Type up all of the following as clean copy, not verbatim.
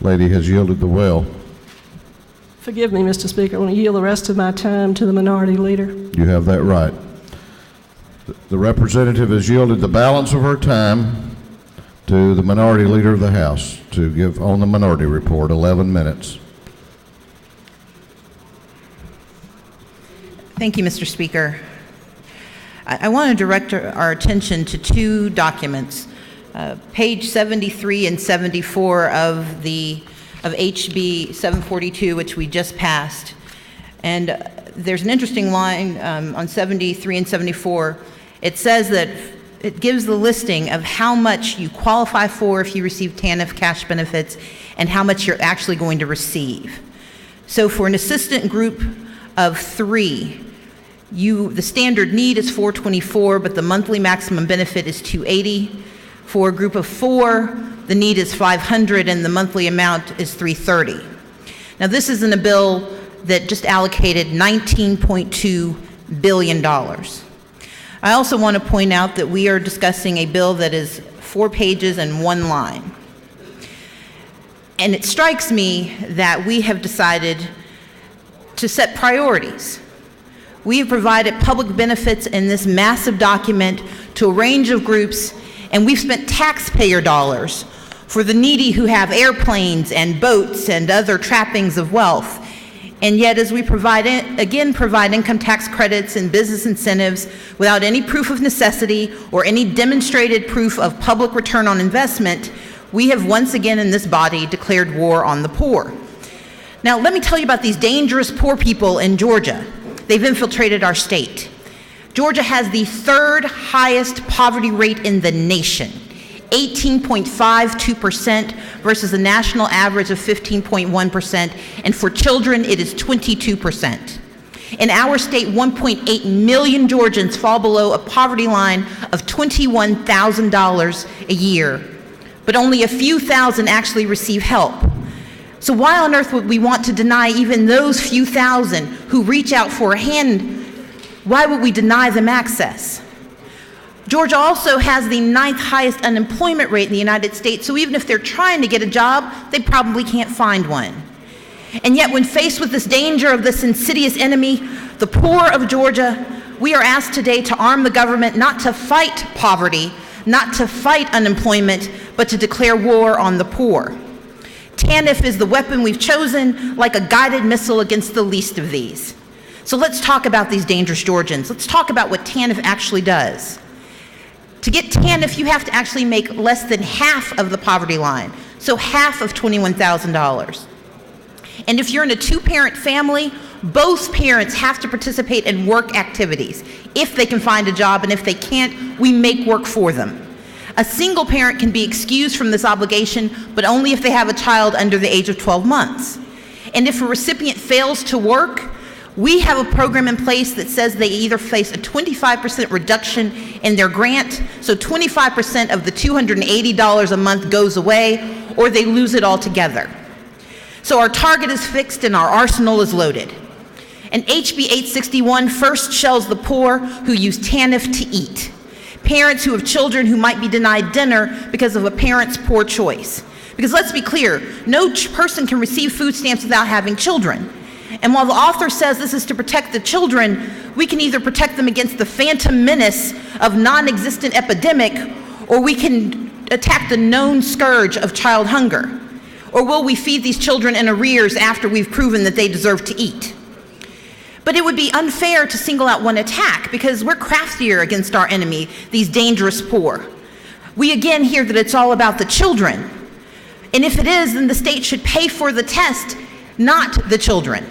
Lady has yielded the well. Forgive me, Mr. Speaker. I want to yield the rest of my time to the minority leader. You have that right. The representative has yielded the balance of her time to the minority leader of the House to give on the minority report, 11 minutes. Thank you, Mr. Speaker. I want to direct our attention to two documents, page 73 and 74 of HB 742, which we just passed. And there's an interesting line on 73 and 74. It says that it gives the listing of how much you qualify for if you receive TANF cash benefits and how much you're actually going to receive. So for an assistant group of 3, the standard need is $424, but the monthly maximum benefit is $280. For a group of 4, the need is $500 and the monthly amount is $330. Now this is in a bill that just allocated $19.2 billion. I also want to point out that we are discussing a bill that is 4 pages and 1 line. And it strikes me that we have decided to set priorities. We have provided public benefits in this massive document to a range of groups, and we've spent taxpayer dollars for the needy who have airplanes and boats and other trappings of wealth. And yet, as we provide income tax credits and business incentives without any proof of necessity or any demonstrated proof of public return on investment, we have once again in this body declared war on the poor. Now, let me tell you about these dangerous poor people in Georgia. They've infiltrated our state. Georgia has the 3rd highest poverty rate in the nation, 18.52% versus a national average of 15.1%, and for children it is 22%. In our state, 1.8 million Georgians fall below a poverty line of $21,000 a year, but only a few thousand actually receive help. So why on earth would we want to deny even those few thousand who reach out for a hand? Why would we deny them access? Georgia also has the 9th highest unemployment rate in the United States, so even if they're trying to get a job, they probably can't find one. And yet when faced with this danger of this insidious enemy, the poor of Georgia, we are asked today to arm the government not to fight poverty, not to fight unemployment, but to declare war on the poor. TANF is the weapon we've chosen, like a guided missile against the least of these. So let's talk about these dangerous Georgians. Let's talk about what TANF actually does. To get TANF, you have to actually make less than half of the poverty line, so half of $21,000. And if you're in a 2-parent family, both parents have to participate in work activities if they can find a job, and if they can't, we make work for them. A single parent can be excused from this obligation, but only if they have a child under the age of 12 months. And if a recipient fails to work, we have a program in place that says they either face a 25% reduction in their grant, so 25% of the $280 a month goes away, or they lose it altogether. So our target is fixed and our arsenal is loaded. And HB 861 first shells the poor who use TANF to eat. Parents who have children who might be denied dinner because of a parent's poor choice. Because let's be clear, no person can receive food stamps without having children. And while the author says this is to protect the children, we can either protect them against the phantom menace of non-existent epidemic, or we can attack the known scourge of child hunger. Or will we feed these children in arrears after we've proven that they deserve to eat? But it would be unfair to single out one attack, because we're craftier against our enemy, these dangerous poor. We again hear that it's all about the children. And if it is, then the state should pay for the test, not the children.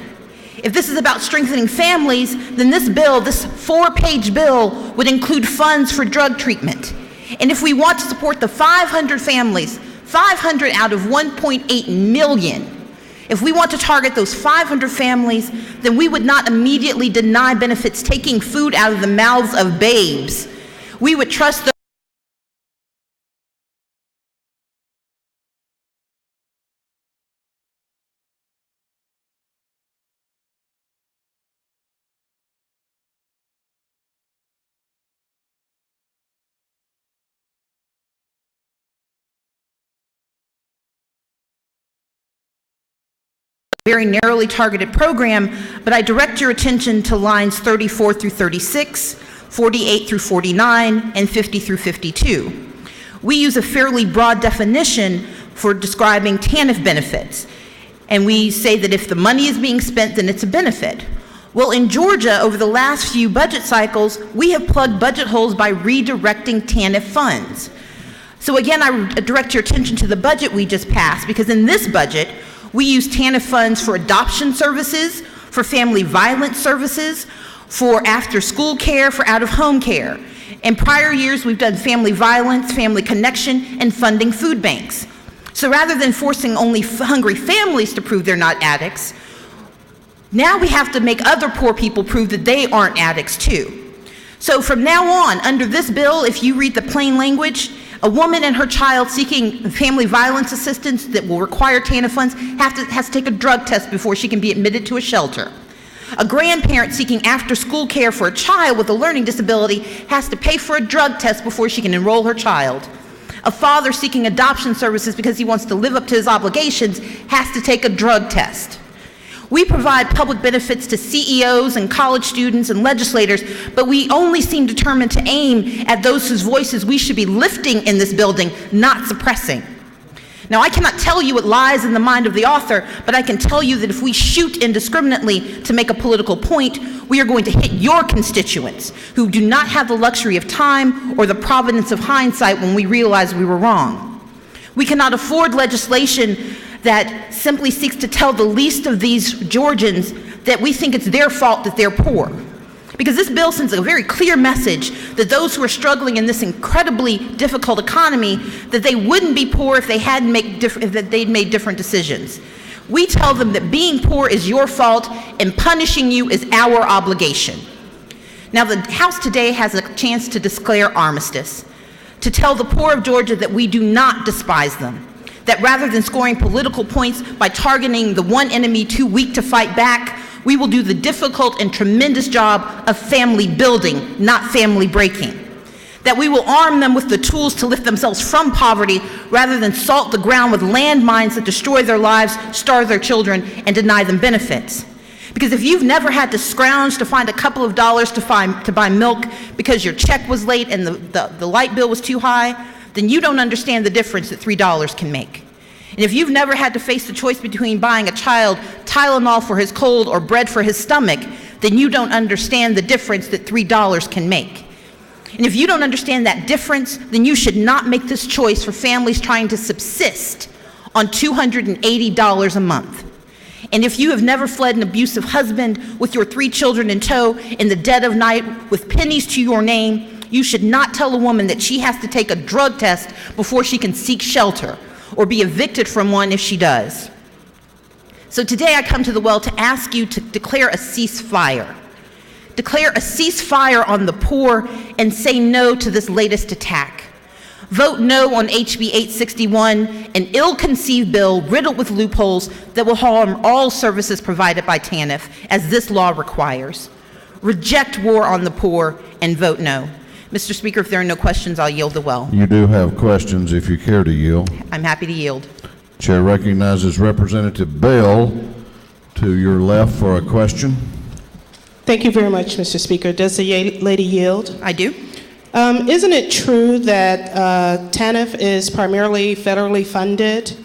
If this is about strengthening families, then this bill, this 4-page bill, would include funds for drug treatment. And if we want to support the 500 families, 500 out of 1.8 million, if we want to target those 500 families, then we would not immediately deny benefits taking food out of the mouths of babes. We would trust very narrowly targeted program, but I direct your attention to lines 34 through 36, 48 through 49, and 50 through 52. We use a fairly broad definition for describing TANF benefits, and we say that if the money is being spent, then it's a benefit. Well, in Georgia, over the last few budget cycles, we have plugged budget holes by redirecting TANF funds. So again, I direct your attention to the budget we just passed, because in this budget, we use TANF funds for adoption services, for family violence services, for after-school care, for out-of-home care. In prior years, we've done family violence, family connection, and funding food banks. So rather than forcing only hungry families to prove they're not addicts, now we have to make other poor people prove that they aren't addicts too. So from now on, under this bill, if you read the plain language, a woman and her child seeking family violence assistance that will require TANF funds has to take a drug test before she can be admitted to a shelter. A grandparent seeking after-school care for a child with a learning disability has to pay for a drug test before she can enroll her child. A father seeking adoption services because he wants to live up to his obligations has to take a drug test. We provide public benefits to CEOs and college students and legislators, but we only seem determined to aim at those whose voices we should be lifting in this building, not suppressing. Now, I cannot tell you what lies in the mind of the author, but I can tell you that if we shoot indiscriminately to make a political point, we are going to hit your constituents who do not have the luxury of time or the providence of hindsight when we realize we were wrong. We cannot afford legislation that simply seeks to tell the least of these Georgians that we think it's their fault that they're poor. Because this bill sends a very clear message that those who are struggling in this incredibly difficult economy, that they wouldn't be poor if they hadn't if they'd made different decisions. We tell them that being poor is your fault and punishing you is our obligation. Now, the House today has a chance to declare armistice, to tell the poor of Georgia that we do not despise them, that rather than scoring political points by targeting the one enemy too weak to fight back, we will do the difficult and tremendous job of family building, not family breaking. That we will arm them with the tools to lift themselves from poverty rather than salt the ground with landmines that destroy their lives, starve their children, and deny them benefits. Because if you've never had to scrounge to find a couple of dollars to buy milk because your check was late and the light bill was too high, then you don't understand the difference that $3 can make. And if you've never had to face the choice between buying a child Tylenol for his cold or bread for his stomach, then you don't understand the difference that $3 can make. And if you don't understand that difference, then you should not make this choice for families trying to subsist on $280 a month. And if you have never fled an abusive husband with your 3 children in tow in the dead of night with pennies to your name, you should not tell a woman that she has to take a drug test before she can seek shelter or be evicted from one if she does. So today I come to the well to ask you to declare a ceasefire. Declare a ceasefire on the poor and say no to this latest attack. Vote no on HB 861, an ill-conceived bill riddled with loopholes that will harm all services provided by TANF, as this law requires. Reject war on the poor and vote no. Mr. Speaker, if there are no questions, I'll yield the well. You do have questions if you care to yield. I'm happy to yield. Chair recognizes Representative Bell to your left for a question. Thank you very much, Mr. Speaker. Does the lady yield? I do. Isn't it true that TANF is primarily federally funded?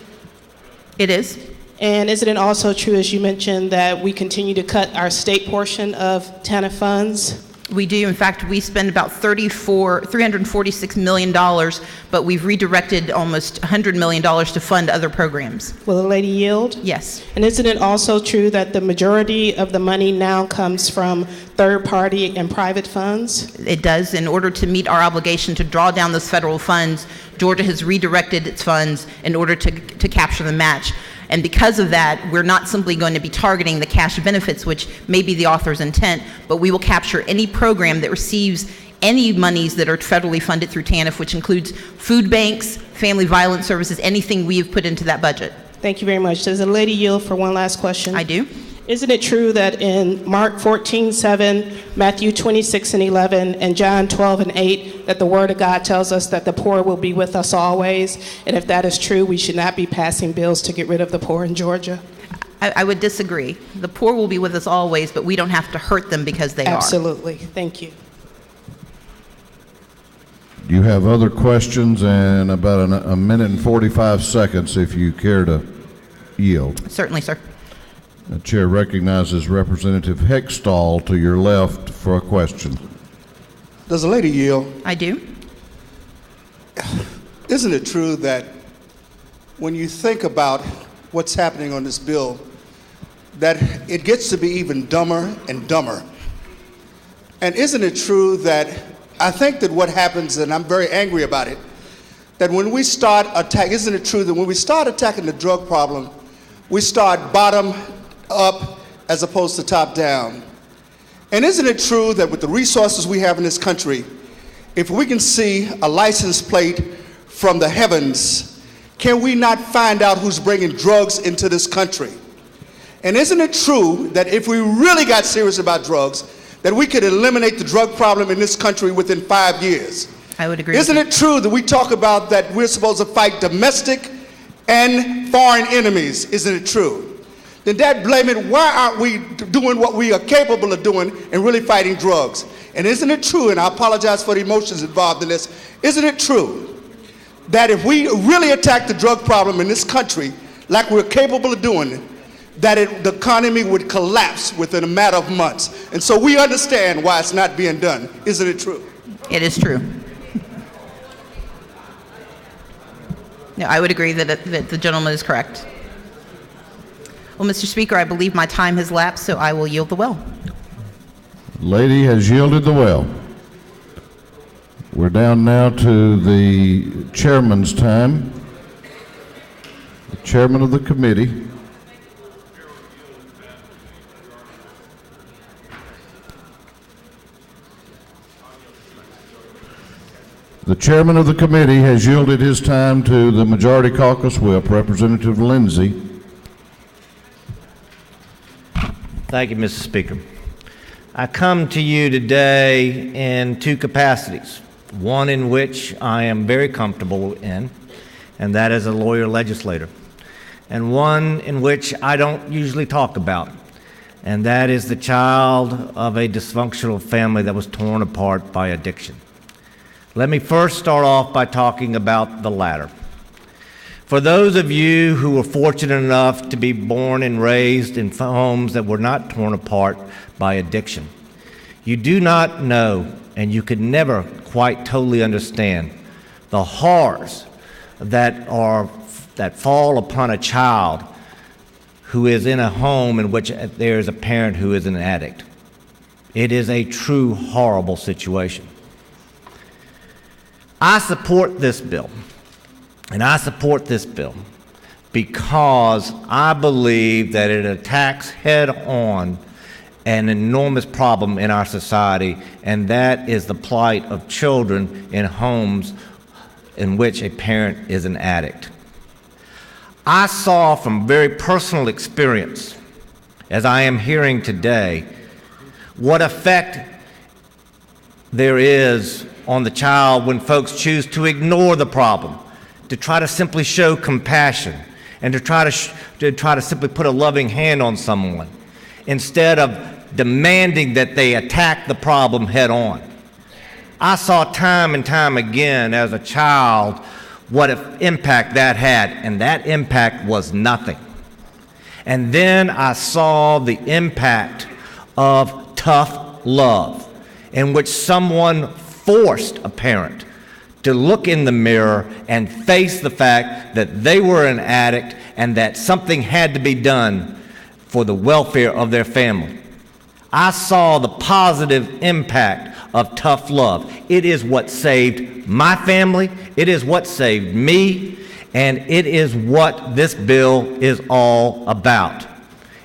It is. And isn't it also true, as you mentioned, that we continue to cut our state portion of TANF funds? We do. In fact, we spend about $346 million, but we've redirected almost $100 million to fund other programs. Will the lady yield? Yes. And isn't it also true that the majority of the money now comes from third-party and private funds? It does. In order to meet our obligation to draw down those federal funds, Georgia has redirected its funds in order to capture the match. And because of that, we're not simply going to be targeting the cash benefits, which may be the author's intent, but we will capture any program that receives any monies that are federally funded through TANF, which includes food banks, family violence services, anything we have put into that budget. Thank you very much. Does the lady yield for one last question? I do. Isn't it true that in Mark 14:7, Matthew 26:11, and John 12:8, that the Word of God tells us that the poor will be with us always? And if that is true, we should not be passing bills to get rid of the poor in Georgia? I would disagree. The poor will be with us always, but we don't have to hurt them because they are. Absolutely. Thank you. You have other questions, and about a minute and 45 seconds if you care to yield. Certainly, sir. The chair recognizes Representative Hextall to your left for a question. Does the lady yield? I do. Isn't it true that when you think about what's happening on this bill, that it gets to be even dumber and dumber? And isn't it true that I think that what happens, and I'm very angry about it, that when we start attacking, isn't it true that when we start attacking the drug problem, we start bottom up as opposed to top down? And isn't it true that with the resources we have in this country, if we can see a license plate from the heavens, can we not find out who's bringing drugs into this country? And isn't it true that if we really got serious about drugs, that we could eliminate the drug problem in this country within 5 years? I would agree. Isn't it true that we talk about that we're supposed to fight domestic and foreign enemies? Isn't it true? Then that blame it, why aren't we doing what we are capable of doing and really fighting drugs? And isn't it true, and I apologize for the emotions involved in this, isn't it true that if we really attack the drug problem in this country like we're capable of doing, that the economy would collapse within a matter of months? And so we understand why it's not being done. Isn't it true? It is true. No, I would agree that the gentleman is correct. Well, Mr. Speaker, I believe my time has lapsed, so I will yield the well. Lady has yielded the well. We're down now to the chairman's time. The chairman of the committee. The chairman of the committee has yielded his time to the Majority Caucus Whip, Representative Lindsay. Thank you, Mr. Speaker. I come to you today in two capacities, one in which I am very comfortable in, and that is a lawyer legislator, and one in which I don't usually talk about, and that is the child of a dysfunctional family that was torn apart by addiction. Let me first start off by talking about the latter. For those of you who were fortunate enough to be born and raised in homes that were not torn apart by addiction, you do not know, and you could never quite totally understand, the horrors that fall upon a child who is in a home in which there is a parent who is an addict. It is a true horrible situation. I support this bill. And I support this bill because I believe that it attacks head-on an enormous problem in our society, and that is the plight of children in homes in which a parent is an addict. I saw from very personal experience, as I am hearing today, what effect there is on the child when folks choose to ignore the problem, to try to simply show compassion, and to try to simply put a loving hand on someone, instead of demanding that they attack the problem head on. I saw time and time again as a child what impact that had, and that impact was nothing. And then I saw the impact of tough love, in which someone forced a parent to look in the mirror and face the fact that they were an addict and that something had to be done for the welfare of their family. I saw the positive impact of tough love. It is what saved my family, it is what saved me, and it is what this bill is all about.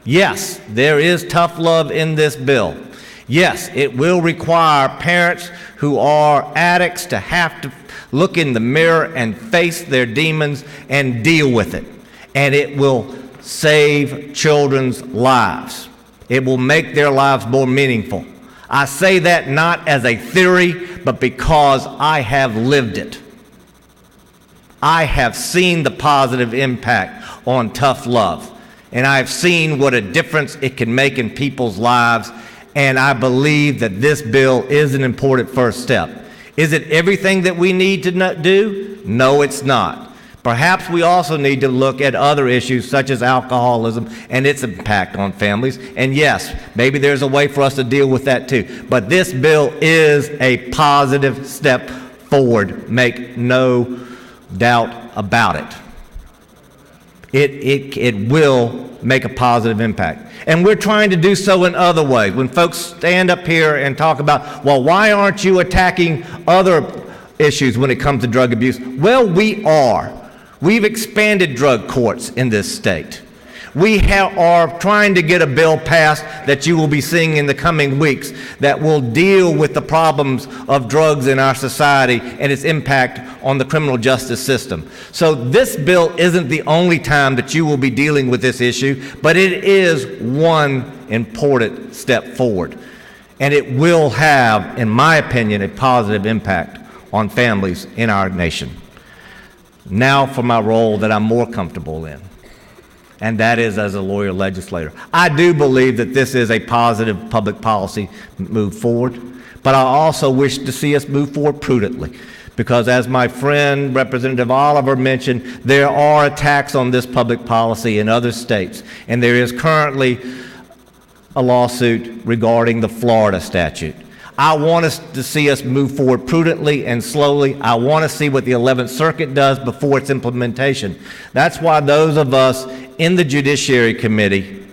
Yes, there is tough love in this bill. Yes, it will require parents who are addicts to have to look in the mirror and face their demons and deal with it. And it will save children's lives. It will make their lives more meaningful. I say that not as a theory, but because I have lived it. I have seen the positive impact on tough love. And I've seen what a difference it can make in people's lives, and I believe that this bill is an important first step. Is it everything that we need to do? No, it's not. Perhaps we also need to look at other issues such as alcoholism and its impact on families. And yes, maybe there's a way for us to deal with that too. But this bill is a positive step forward. Make no doubt about it. It will make a positive impact. And we're trying to do so in other ways. When folks stand up here and talk about, well, why aren't you attacking other issues when it comes to drug abuse? Well, we are. We've expanded drug courts in this state. We are trying to get a bill passed that you will be seeing in the coming weeks that will deal with the problems of drugs in our society and its impact on the criminal justice system. So this bill isn't the only time that you will be dealing with this issue, but it is one important step forward. And it will have, in my opinion, a positive impact on families in our nation. Now for my role that I'm more comfortable in, and that is as a lawyer legislator. I do believe that this is a positive public policy move forward, but I also wish to see us move forward prudently, because as my friend Representative Oliver mentioned, there are attacks on this public policy in other states, and there is currently a lawsuit regarding the Florida statute. I want us to see us move forward prudently and slowly. I want to see what the 11th Circuit does before its implementation. That's why those of us in the Judiciary Committee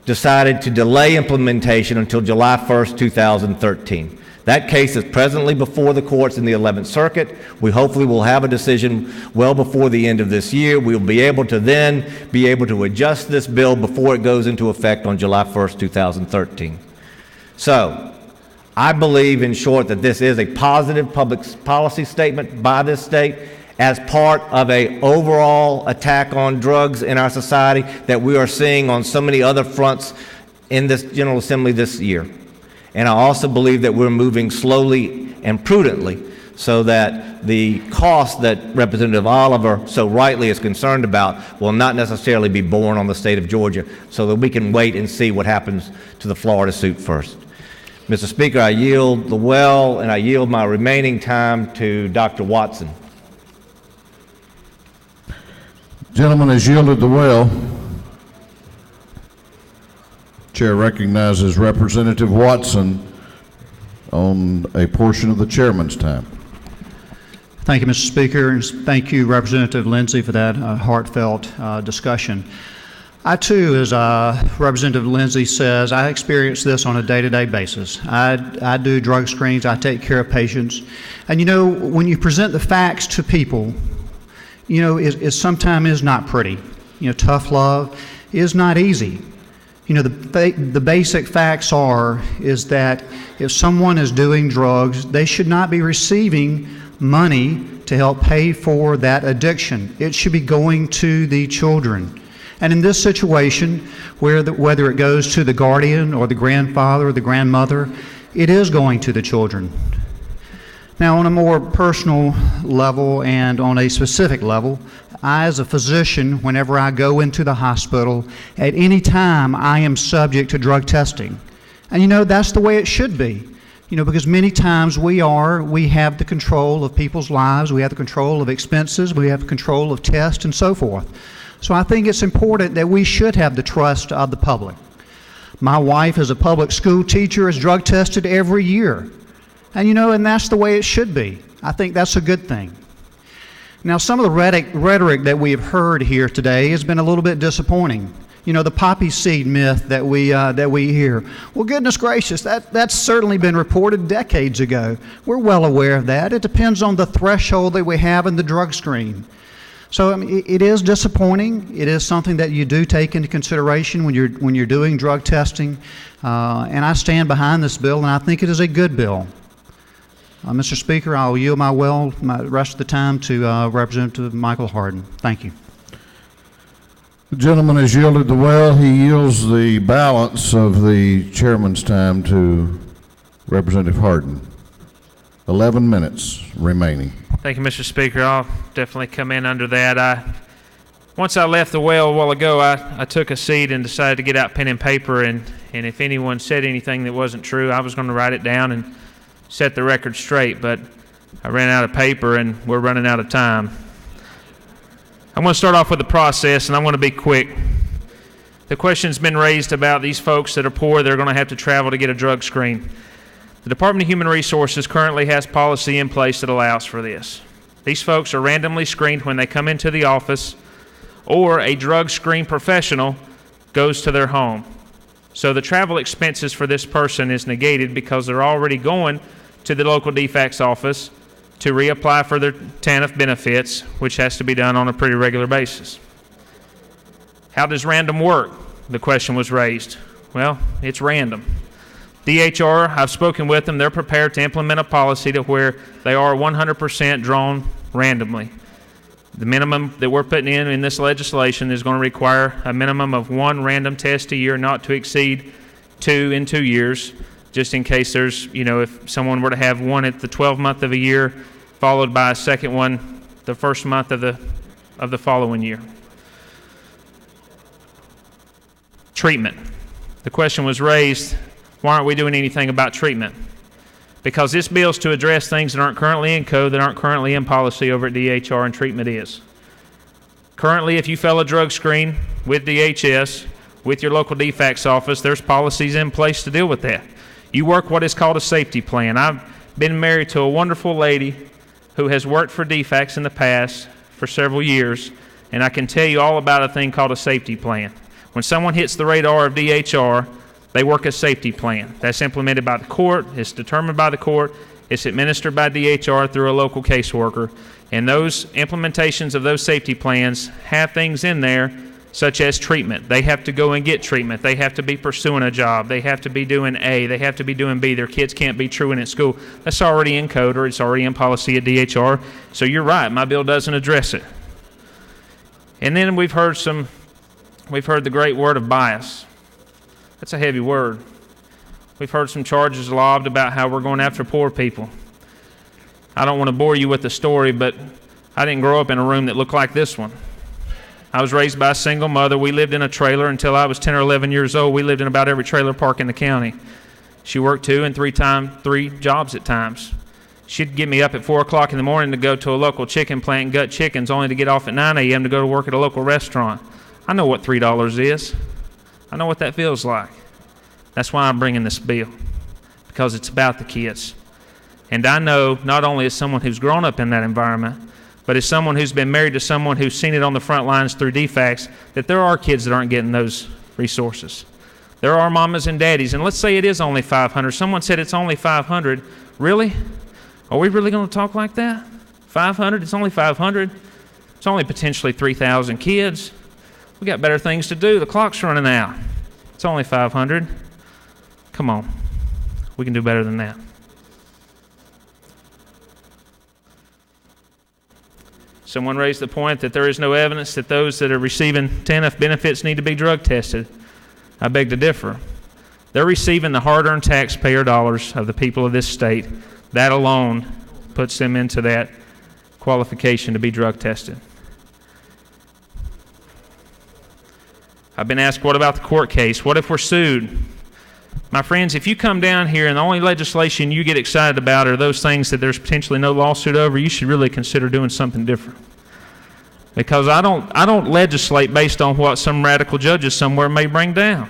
decided to delay implementation until July 1st, 2013. That case is presently before the courts in the 11th Circuit. We hopefully will have a decision well before the end of this year. We'll be able to then adjust this bill before it goes into effect on July 1st, 2013. So, I believe, in short, that this is a positive public policy statement by this state as part of an overall attack on drugs in our society that we are seeing on so many other fronts in this General Assembly this year. And I also believe that we're moving slowly and prudently so that the cost that Representative Oliver so rightly is concerned about will not necessarily be borne on the state of Georgia, so that we can wait and see what happens to the Florida suit first. Mr. Speaker, I yield the well, and I yield my remaining time to Dr. Watson. Gentleman has yielded the well. Chair recognizes Representative Watson on a portion of the chairman's time. Thank you, Mr. Speaker, and thank you, Representative Lindsay, for that heartfelt discussion. I, too, as Representative Lindsay says, I experience this on a day-to-day basis. I do drug screens. I take care of patients. And, you know, when you present the facts to people, you know, it sometimes is not pretty. You know, tough love is not easy. You know, the basic facts is that if someone is doing drugs, they should not be receiving money to help pay for that addiction. It should be going to the children. And in this situation, whether it goes to the guardian or the grandfather or the grandmother, it is going to the children. Now, on a more personal level and on a specific level, I, as a physician, whenever I go into the hospital, at any time I am subject to drug testing. And you know, that's the way it should be. You know, because many times we have the control of people's lives, we have the control of expenses, we have control of tests and so forth. So I think it's important that we should have the trust of the public. My wife, as a public school teacher, is drug tested every year. And you know, and that's the way it should be. I think that's a good thing. Now, some of the rhetoric that we have heard here today has been a little bit disappointing. You know, the poppy seed myth that we hear. Well, goodness gracious, that's certainly been reported decades ago. We're well aware of that. It depends on the threshold that we have in the drug screen. So I mean, it is disappointing. It is something that you do take into consideration when you're doing drug testing. And I stand behind this bill, and I think it is a good bill. Mr. Speaker, I'll yield my rest of the time to Representative Michael Hardin. Thank you. The gentleman has yielded the well. He yields the balance of the chairman's time to Representative Hardin. 11 minutes remaining. Thank you, Mr. Speaker. I'll definitely come in under that. Once I left the well a while ago, I took a seat and decided to get out pen and paper, and if anyone said anything that wasn't true, I was going to write it down and set the record straight, but I ran out of paper and we're running out of time. I'm going to start off with the process, and I'm going to be quick. The question's been raised about these folks that are poor. They're going to have to travel to get a drug screen. The Department of Human Resources currently has policy in place that allows for this. These folks are randomly screened when they come into the office, or a drug screen professional goes to their home. So the travel expenses for this person is negated because they're already going to the local DFACS office to reapply for their TANF benefits, which has to be done on a pretty regular basis. How does random work? The question was raised. Well, it's random. DHR, I've spoken with them. They're prepared to implement a policy to where they are 100% drawn randomly. The minimum that we're putting in this legislation is going to require a minimum of 1 random test a year, not to exceed 2 in 2 years, just in case there's, if someone were to have one at the 12th month of a year, followed by a second one the first month of the following year. Treatment. The question was raised, why aren't we doing anything about treatment? Because this bill is to address things that aren't currently in code, that aren't currently in policy over at DHR, and treatment is. Currently, if you fail a drug screen with DHS, with your local DFACS office, there's policies in place to deal with that. You work what is called a safety plan. I've been married to a wonderful lady who has worked for DFACS in the past for several years, and I can tell you all about a thing called a safety plan. When someone hits the radar of DHR, they work a safety plan. That's implemented by the court, it's determined by the court, it's administered by DHR through a local caseworker. And those implementations of those safety plans have things in there such as treatment. They have to go and get treatment. They have to be pursuing a job. They have to be doing A. They have to be doing B. Their kids can't be truant at school. That's already in code, or it's already in policy at DHR. So you're right, my bill doesn't address it. And then we've heard the great word of bias. That's a heavy word. We've heard some charges lobbed about how we're going after poor people. I don't want to bore you with the story, but I didn't grow up in a room that looked like this one. I was raised by a single mother. We lived in a trailer until I was 10 or 11 years old. We lived in about every trailer park in the county. She worked 2 and 3 jobs at times. She'd get me up at 4 o'clock in the morning to go to a local chicken plant and gut chickens, only to get off at 9 a.m. to go to work at a local restaurant. I know what $3 is. I know what that feels like. That's why I'm bringing this bill, because it's about the kids. And I know, not only as someone who's grown up in that environment, but as someone who's been married to someone who's seen it on the front lines through DFACS, that there are kids that aren't getting those resources. There are mamas and daddies, and let's say it is only 500. Someone said it's only 500. Really? Are we really going to talk like that? 500? It's only 500. It's only potentially 3,000 kids. We got better things to do. The clock's running out. It's only 500. Come on. We can do better than that. Someone raised the point that there is no evidence that those that are receiving TANF benefits need to be drug tested. I beg to differ. They're receiving the hard-earned taxpayer dollars of the people of this state. That alone puts them into that qualification to be drug tested. I've been asked, what about the court case? What if we're sued? My friends, if you come down here and the only legislation you get excited about are those things that there's potentially no lawsuit over, you should really consider doing something different. Because I don't legislate based on what some radical judges somewhere may bring down.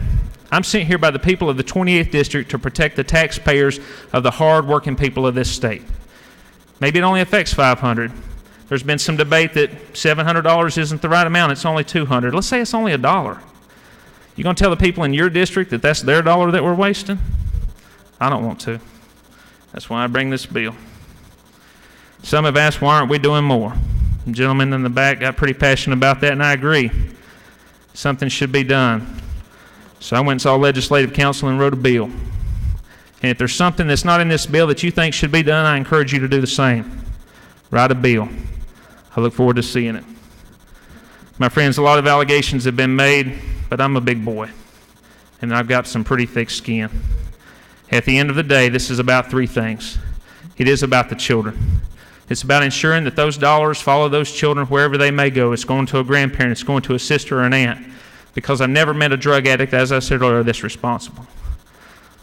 I'm sent here by the people of the 28th District to protect the taxpayers of the hard-working people of this state. Maybe it only affects 500. There's been some debate that $700 isn't the right amount. It's only $200. Let's say it's only $1. You going to tell the people in your district that that's their dollar that we're wasting? I don't want to. That's why I bring this bill. Some have asked, why aren't we doing more? The gentleman in the back got pretty passionate about that, and I agree. Something should be done. So I went and saw legislative counsel and wrote a bill. And if there's something that's not in this bill that you think should be done, I encourage you to do the same. Write a bill. I look forward to seeing it. My friends, a lot of allegations have been made, but I'm a big boy, and I've got some pretty thick skin. At the end of the day, this is about 3 things. It is about the children. It's about ensuring that those dollars follow those children wherever they may go. It's going to a grandparent, it's going to a sister or an aunt. Because I've never met a drug addict, as I said earlier, that's responsible.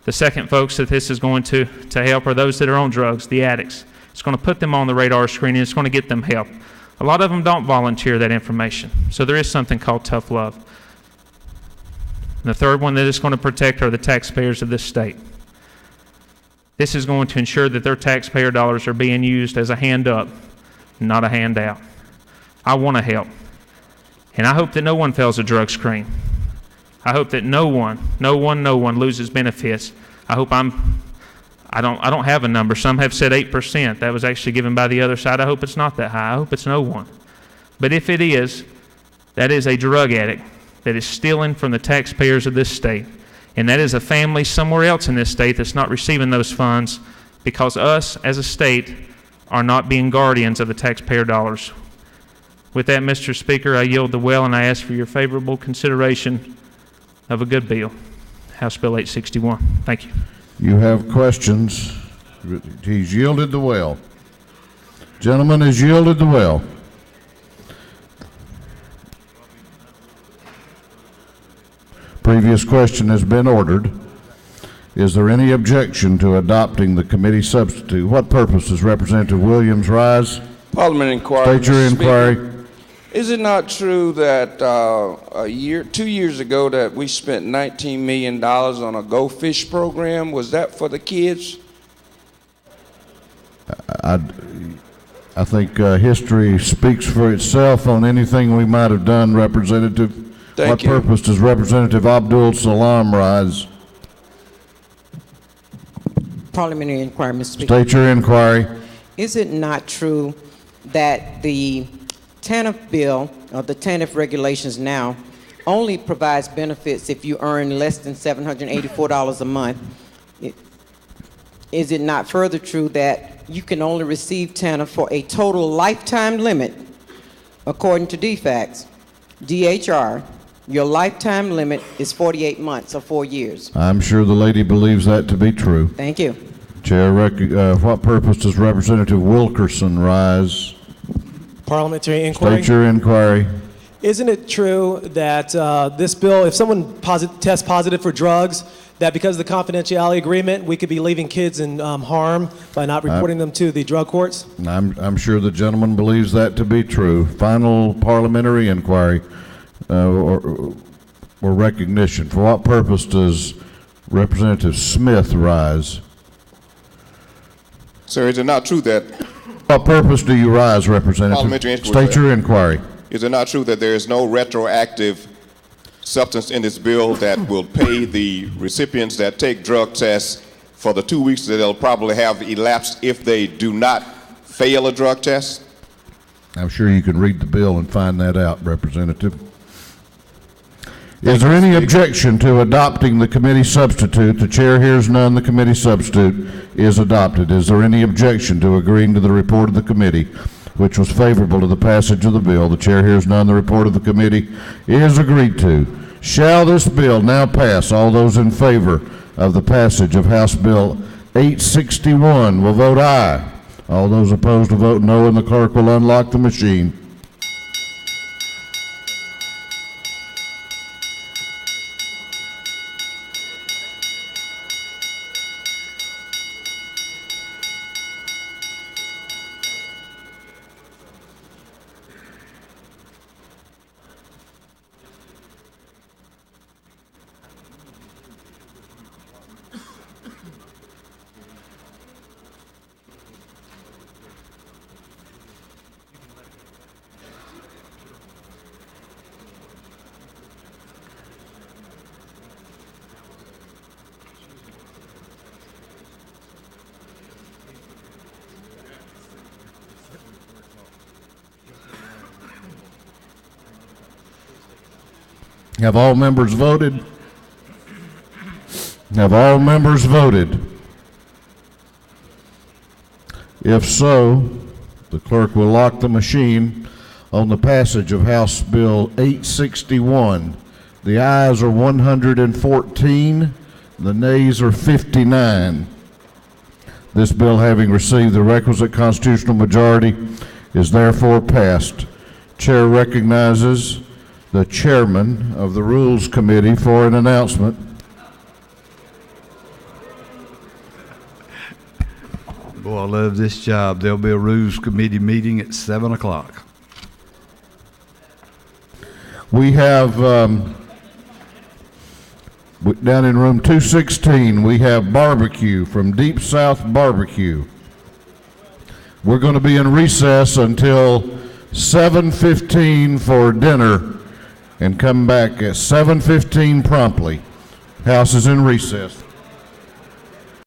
The second, folks, that this is going to help are those that are on drugs, the addicts. It's going to put them on the radar screen, and it's going to get them help. A lot of them don't volunteer that information. So there is something called tough love. And the third one that it's going to protect are the taxpayers of this state. This is going to ensure that their taxpayer dollars are being used as a hand up, not a handout. I want to help. And I hope that no one fails a drug screen. I hope that no one loses benefits. I hope I don't have a number. Some have said 8%. That was actually given by the other side. I hope it's not that high. I hope it's no one. But if it is, that is a drug addict that is stealing from the taxpayers of this state. And that is a family somewhere else in this state that's not receiving those funds because us as a state are not being guardians of the taxpayer dollars. With that, Mr. Speaker, I yield the well and I ask for your favorable consideration of a good bill, House Bill 861. Thank you. You have questions. He's yielded the well. Gentleman has yielded the well. Previous question has been ordered. Is there any objection to adopting the committee substitute? What purpose does Representative Williams rise? Parliament inquiry. State your Mr. inquiry. Speaker. Is it not true that 2 years ago that we spent $19 million on a Go Fish program? Was that for the kids? I think history speaks for itself on anything we might have done, Representative. Thank you. What purpose does Representative Abdul Salam rise? Parliamentary inquiry, Mr. Speaker. State your inquiry. Is it not true that the TANF bill, or the TANF regulations now, only provides benefits if you earn less than $784 a month? Is it not further true that you can only receive TANF for a total lifetime limit? According to DFACS, DHR, your lifetime limit is 48 months or 4 years. I'm sure the lady believes that to be true. Thank you. Chair, what purpose does Representative Wilkerson rise? Parliamentary inquiry. State your inquiry. Isn't it true that this bill, if someone tests positive for drugs, that because of the confidentiality agreement, we could be leaving kids in harm by not reporting them to the drug courts? I'm sure the gentleman believes that to be true. Final parliamentary inquiry or recognition. For what purpose does Representative Smith rise? Sir, is it not true that... What purpose do you rise, Representative? State your inquiry. Is it not true that there is no retroactive substance in this bill that will pay the recipients that take drug tests for the 2 weeks that they'll probably have elapsed if they do not fail a drug test? I'm sure you can read the bill and find that out, Representative. Is there any objection to adopting the committee substitute? The chair hears none. The committee substitute is adopted. Is there any objection to agreeing to the report of the committee, which was favorable to the passage of the bill? The chair hears none. The report of the committee is agreed to. Shall this bill now pass? All those in favor of the passage of House Bill 861 will vote aye. All those opposed will vote no, and the clerk will unlock the machine. Have all members voted? Have all members voted? If so, the clerk will lock the machine on the passage of House Bill 861. The ayes are 114, the nays are 59. This bill, having received the requisite constitutional majority, is therefore passed. Chair recognizes the chairman of the Rules Committee for an announcement. Boy, I love this job. There'll be a Rules Committee meeting at 7 o'clock. We have, down in room 216, we have barbecue from Deep South Barbecue. We're going to be in recess until 7:15 for dinner and come back at 7:15 promptly. House is in recess.